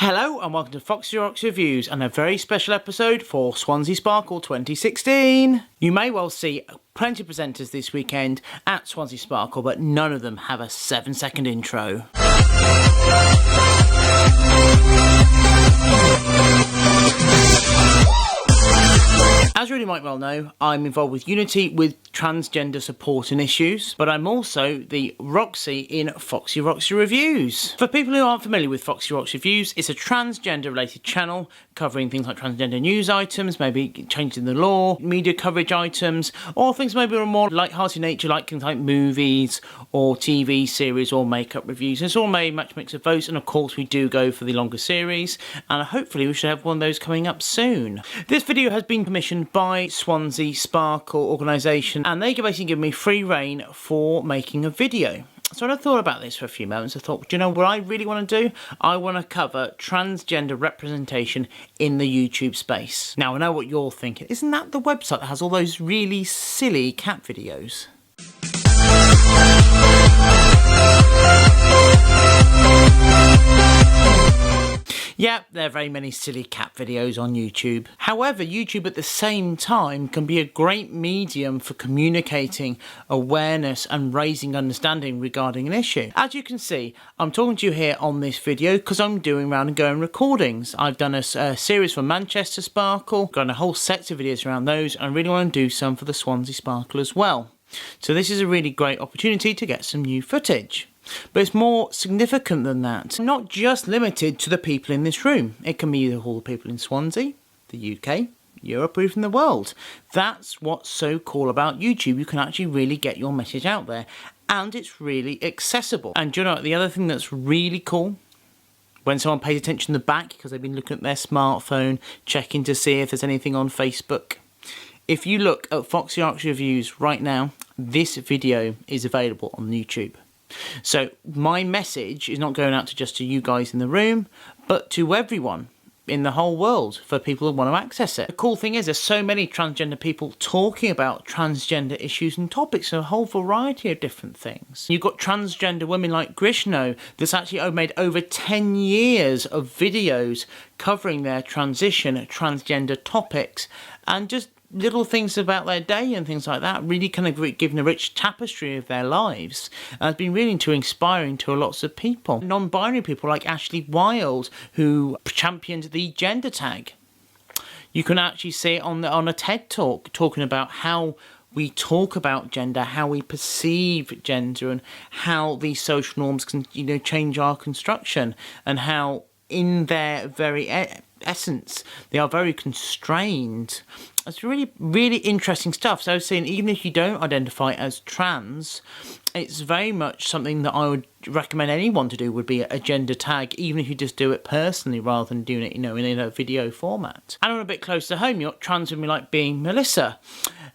Hello and welcome to Foxy Rocks Reviews and a very special episode for Swansea Sparkle 2016. You may well see plenty of presenters this weekend at Swansea Sparkle, but none of them have a 7-second intro. As you already might well know, I'm involved with Unity with transgender support and issues, but I'm also the Roxy in Foxy Rocks Reviews. For people who aren't familiar with Foxy Rocks Reviews, it's a transgender related channel covering things like transgender news items, maybe changes in the law, media coverage items, or things maybe of a more light-hearted nature like things like movies or TV series or makeup reviews. It's all made much mix of both, and of course we do go for the longer series, and hopefully we should have one of those coming up soon. This video has been commissioned by Swansea Sparkle organisation, and they basically give me free rein for making a video. So when I thought about this for a few moments, I thought, do you know what I really want to do? I want to cover transgender representation in the YouTube space. Now I know what you're thinking. Isn't that the website that has all those really silly cat videos? Yep, there are very many silly cat videos on YouTube. However, YouTube at the same time can be a great medium for communicating awareness and raising understanding regarding an issue. As you can see, I'm talking to you here on this video because I'm doing round and going recordings. I've done a series for Manchester Sparkle, got a whole set of videos around those, and I really want to do some for the Swansea Sparkle as well. So this is a really great opportunity to get some new footage. But it's more significant than that. Not just limited to the people in this room. It can be all the people in Swansea, the UK, Europe, or even the world. That's what's so cool about YouTube. You can actually really get your message out there. And it's really accessible. And do you know what, the other thing that's really cool? When someone pays attention to the back because they've been looking at their smartphone, checking to see if there's anything on Facebook. If you look at Foxy Rocks Reviews right now, this video is available on YouTube. So my message is not going out to just to you guys in the room, but to everyone in the whole world for people who want to access it. The cool thing is there's so many transgender people talking about transgender issues and topics, a whole variety of different things. You've got transgender women like Grishno that's actually made over 10 years of videos covering their transition, transgender topics, and just little things about their day and things like that, really kind of giving a rich tapestry of their lives. And it's been really inspiring to lots of people. Non-binary people like Ashley Wild, who championed the gender tag. You can actually see it on a TED Talk, talking about how we talk about gender, how we perceive gender, and how these social norms can, change our construction, and how in their very essence they are very constrained. It's really, really interesting stuff. So I was saying, even if you don't identify as trans, it's very much something that I would recommend anyone to do, would be a gender tag, even if you just do it personally rather than doing it, in a video format. And on a bit closer to home, you've got trans women like being Melissa,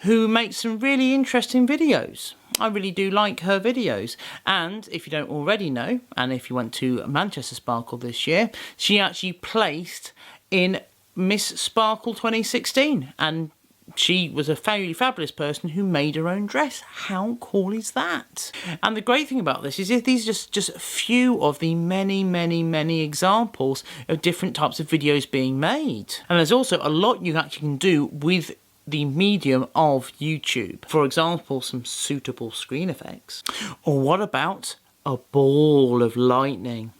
who makes some really interesting videos. I really do like her videos. And if you don't already know, and if you went to Manchester Sparkle this year, she actually placed in Miss Sparkle 2016, and she was a fairly fabulous person who made her own dress. How cool is that? And the great thing about this is that these are just a few of the many, many, many examples of different types of videos being made. And there's also a lot you actually can do with the medium of YouTube. For example, some suitable screen effects. Or what about a ball of lightning?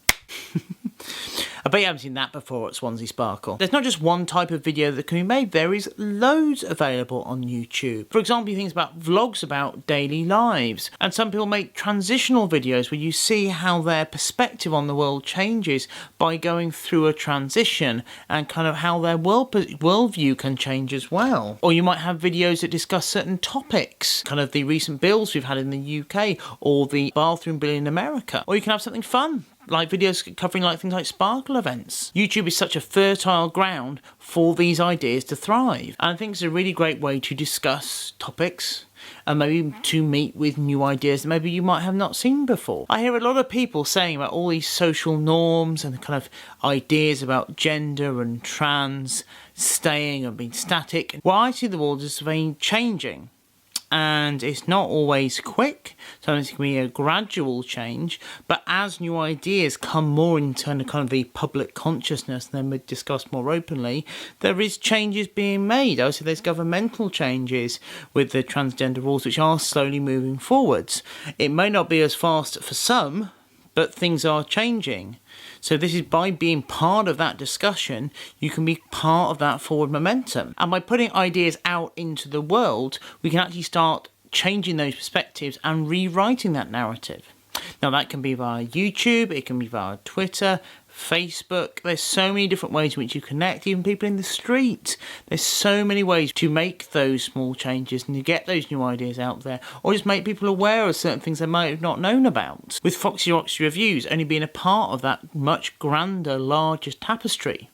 I bet you haven't seen that before at Swansea Sparkle. There's not just one type of video that can be made, there is loads available on YouTube. For example, things about vlogs about daily lives, and some people make transitional videos where you see how their perspective on the world changes by going through a transition, and kind of how their worldview can change as well. Or you might have videos that discuss certain topics, kind of the recent bills we've had in the UK, or the bathroom bill in America. Or you can have something fun, like videos covering things like Sparkle events. YouTube is such a fertile ground for these ideas to thrive. And I think it's a really great way to discuss topics and maybe to meet with new ideas that maybe you might have not seen before. I hear a lot of people saying about all these social norms and kind of ideas about gender and trans staying and being static. Well, I see the world as being changing. and it's not always quick. Sometimes it can be a gradual change, but as new ideas come more into kind of the public consciousness and then we discuss more openly, there is changes being made. Also, there's governmental changes with the transgender rules which are slowly moving forwards. It may not be as fast for some, but things are changing. So this is by being part of that discussion, you can be part of that forward momentum. And by putting ideas out into the world, we can actually start changing those perspectives and rewriting that narrative. Now that can be via YouTube, it can be via Twitter, Facebook. There's so many different ways in which you connect, even people in the street. There's so many ways to make those small changes and to get those new ideas out there, or just make people aware of certain things they might have not known about. With Foxy Roxy Reviews only being a part of that much grander, larger tapestry,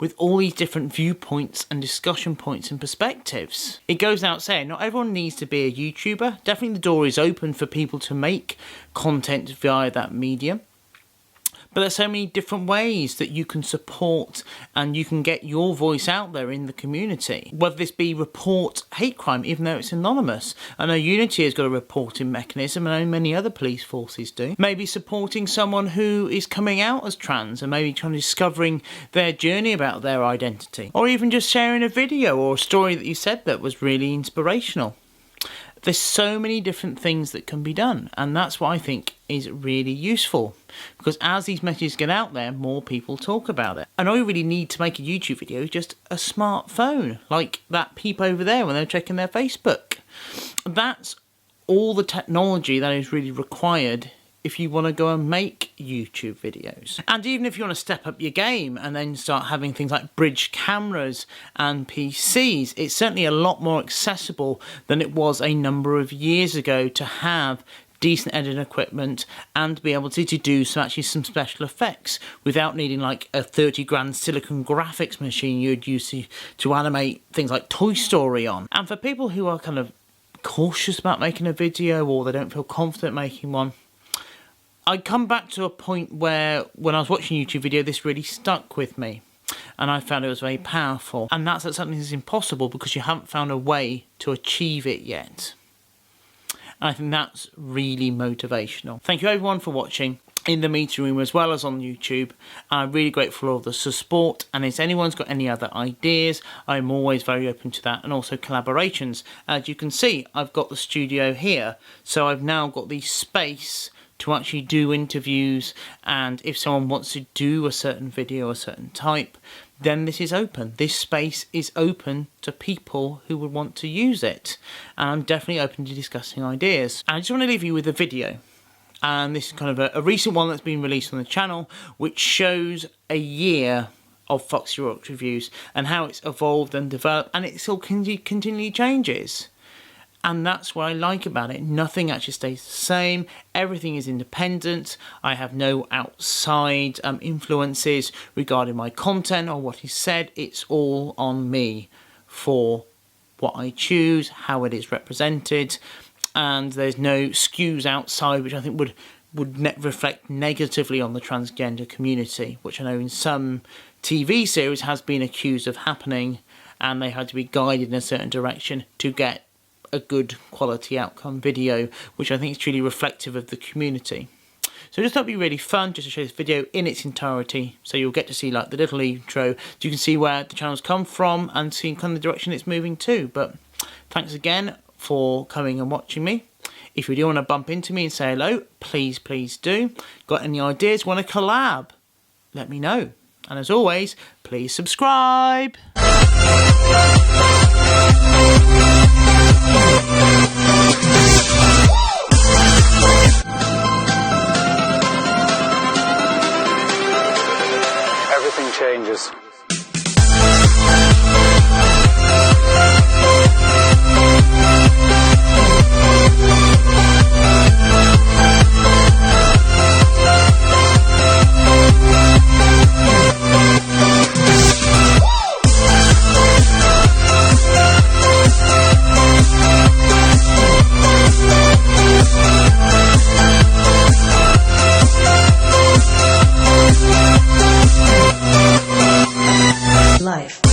with all these different viewpoints and discussion points and perspectives. It goes without saying, not everyone needs to be a YouTuber. Definitely the door is open for people to make content via that medium. But there's so many different ways that you can support and you can get your voice out there in the community. Whether this be report hate crime, even though it's anonymous. I know Unity has got a reporting mechanism, and I know many other police forces do. Maybe supporting someone who is coming out as trans and maybe trying to discovering their journey about their identity. Or even just sharing a video or a story that you said that was really inspirational. There's so many different things that can be done, and that's what I think is really useful, because as these messages get out there, more people talk about it. And all you really need to make a YouTube video is just a smartphone, like that peep over there when they're checking their Facebook. That's all the technology that is really required if you want to go and make YouTube videos. And even if you want to step up your game and then start having things like bridge cameras and PCs, it's certainly a lot more accessible than it was a number of years ago to have decent editing equipment and be able to do some special effects without needing like a 30 grand silicon graphics machine you'd use to animate things like Toy Story on. And for people who are kind of cautious about making a video or they don't feel confident making one, I come back to a point where when I was watching a YouTube video, this really stuck with me and I found it was very powerful. And that's something that's impossible because you haven't found a way to achieve it yet. And I think that's really motivational. Thank you everyone for watching in the meeting room as well as on YouTube. And I'm really grateful for all the support. And if anyone's got any other ideas, I'm always very open to that. And also collaborations. As you can see, I've got the studio here. So I've now got the space to actually do interviews, and if someone wants to do a certain video, a certain type, then this is open. This space is open to people who would want to use it, and I'm definitely open to discussing ideas. And I just want to leave you with a video, and this is kind of a recent one that's been released on the channel, which shows a year of Foxy Roxy Reviews and how it's evolved and developed, and it still continually changes. And that's what I like about it. Nothing actually stays the same. Everything is independent. I have no outside influences regarding my content or what is said. It's all on me for what I choose, how it is represented. And there's no skews outside, which I think would reflect negatively on the transgender community, which I know in some TV series has been accused of happening, and they had to be guided in a certain direction to get a good quality outcome video, which I think is truly reflective of the community. So just thought it'd be really fun just to show this video in its entirety, so you'll get to see like the little intro, so you can see where the channel's come from and see kind of the direction it's moving to. But thanks again for coming and watching me. If you do want to bump into me and say hello, please do. Got any ideas, want to collab, let me know. And as always, please subscribe. Everything changes. Life.